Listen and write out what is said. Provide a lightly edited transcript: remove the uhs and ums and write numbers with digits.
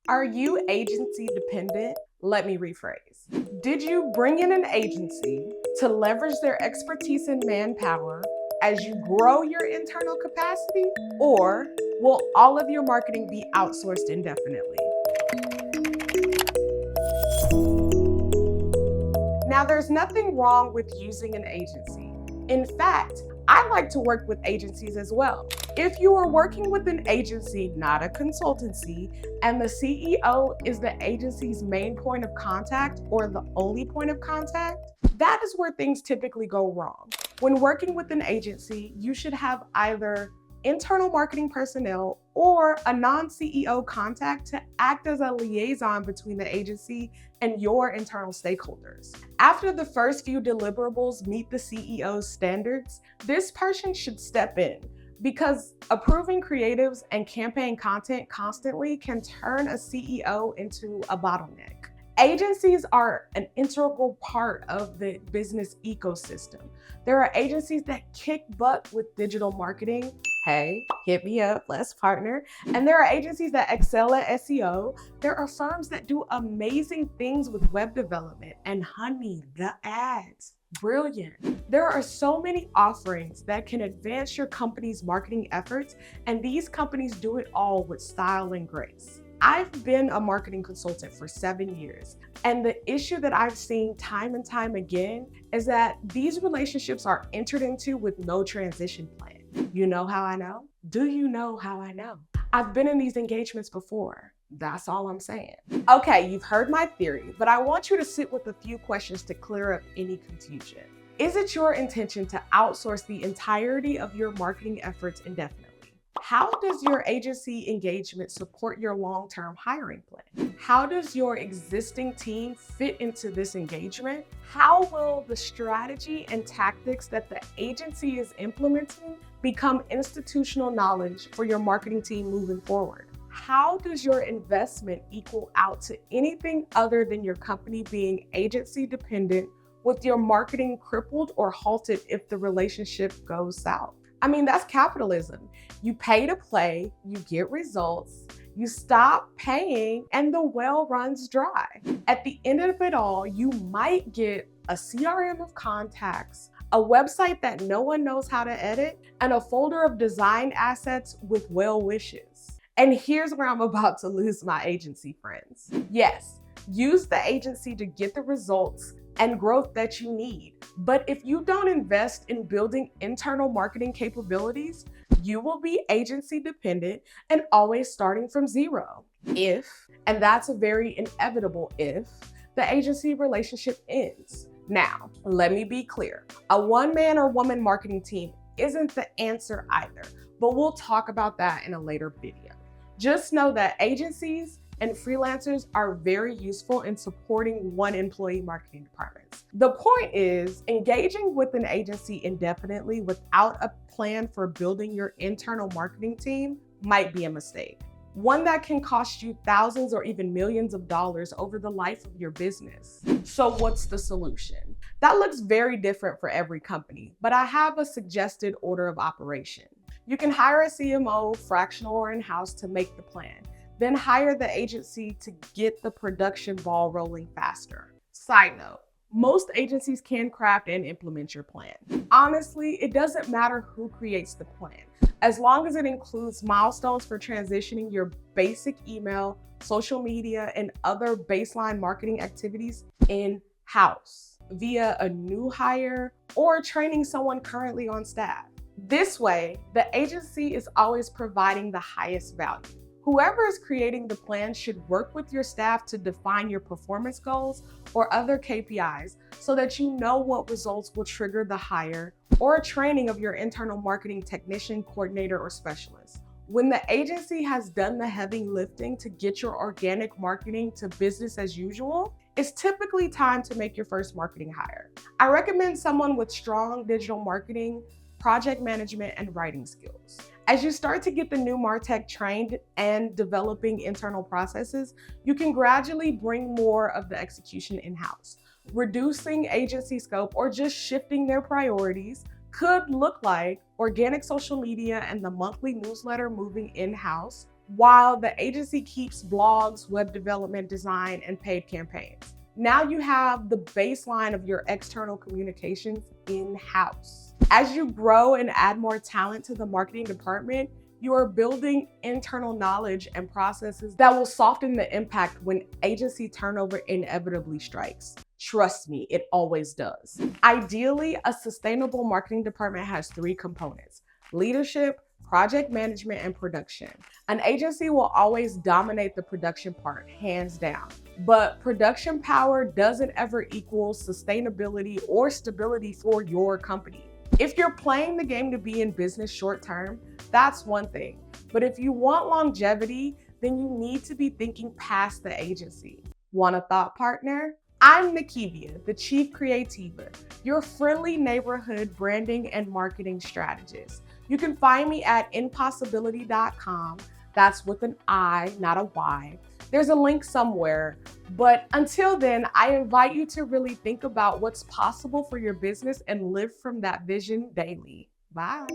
Are you agency dependent? Let me rephrase. Did you bring in an agency to leverage their expertise and manpower as you grow your internal capacity? Or will all of your marketing be outsourced indefinitely? Now, there's nothing wrong with using an agency. In fact, I like to work with agencies as well. If you are working with an agency, not a consultancy, and the CEO is the agency's main point of contact or the only point of contact, that is where things typically go wrong. When working with an agency, you should have either internal marketing personnel or a non-CEO contact to act as a liaison between the agency and your internal stakeholders. After the first few deliverables meet the CEO's standards, this person should step in because approving creatives and campaign content constantly can turn a CEO into a bottleneck. Agencies are an integral part of the business ecosystem. There are agencies that kick butt with digital marketing. Hey, hit me up, let's partner. And there are agencies that excel at SEO. There are firms that do amazing things with web development. And honey, the ads, brilliant. There are so many offerings that can advance your company's marketing efforts, and these companies do it all with style and grace. I've been a marketing consultant for 7 years, and the issue that I've seen time and time again is that these relationships are entered into with no transition plan. You know how I know? Do you know how I know? I've been in these engagements before. That's all I'm saying. Okay, you've heard my theory, but I want you to sit with a few questions to clear up any confusion. Is it your intention to outsource the entirety of your marketing efforts indefinitely? How does your agency engagement support your long-term hiring plan? How does your existing team fit into this engagement? How will the strategy and tactics that the agency is implementing become institutional knowledge for your marketing team moving forward? How does your investment equal out to anything other than your company being agency dependent with your marketing crippled or halted if the relationship goes south? I mean, that's capitalism. You pay to play, you get results, you stop paying, and the well runs dry. At the end of it all, you might get a CRM of contacts, a website that no one knows how to edit, and a folder of design assets with well wishes. And here's where I'm about to lose my agency friends. Yes, use the agency to get the results and growth that you need. But if you don't invest in building internal marketing capabilities, you will be agency dependent and always starting from zero. If, and that's a very inevitable if, the agency relationship ends. Now, let me be clear. A one-man or woman marketing team isn't the answer either, but we'll talk about that in a later video. Just know that agencies and freelancers are very useful in supporting one employee marketing departments. The point is, engaging with an agency indefinitely without a plan for building your internal marketing team might be a mistake. One that can cost you thousands or even millions of dollars over the life of your business. So what's the solution? That looks very different for every company, but I have a suggested order of operation. You can hire a CMO, fractional or in-house, to make the plan. Then hire the agency to get the production ball rolling faster. Side note, most agencies can craft and implement your plan. Honestly, it doesn't matter who creates the plan, as long as it includes milestones for transitioning your basic email, social media, and other baseline marketing activities in-house via a new hire or training someone currently on staff. This way, the agency is always providing the highest value. Whoever is creating the plan should work with your staff to define your performance goals or other KPIs so that you know what results will trigger the hire or training of your internal marketing technician, coordinator, or specialist. When the agency has done the heavy lifting to get your organic marketing to business as usual, it's typically time to make your first marketing hire. I recommend someone with strong digital marketing, project management, and writing skills. As you start to get the new MarTech trained and developing internal processes, you can gradually bring more of the execution in-house. Reducing agency scope or just shifting their priorities could look like organic social media and the monthly newsletter moving in-house, while the agency keeps blogs, web development, design, and paid campaigns. Now you have the baseline of your external communications in-house. As you grow and add more talent to the marketing department, you are building internal knowledge and processes that will soften the impact when agency turnover inevitably strikes. Trust me, it always does. Ideally, a sustainable marketing department has 3 components: leadership, project management, and production. An agency will always dominate the production part, hands down. But production power doesn't ever equal sustainability or stability for your company. If you're playing the game to be in business short term, that's one thing. But if you want longevity, then you need to be thinking past the agency. Want a thought partner? I'm Nikivia, the Chief Creativa, your friendly neighborhood branding and marketing strategist. You can find me at impossibility.com. That's with an I, not a Y. There's a link somewhere. But until then, I invite you to really think about what's possible for your business and live from that vision daily. Bye.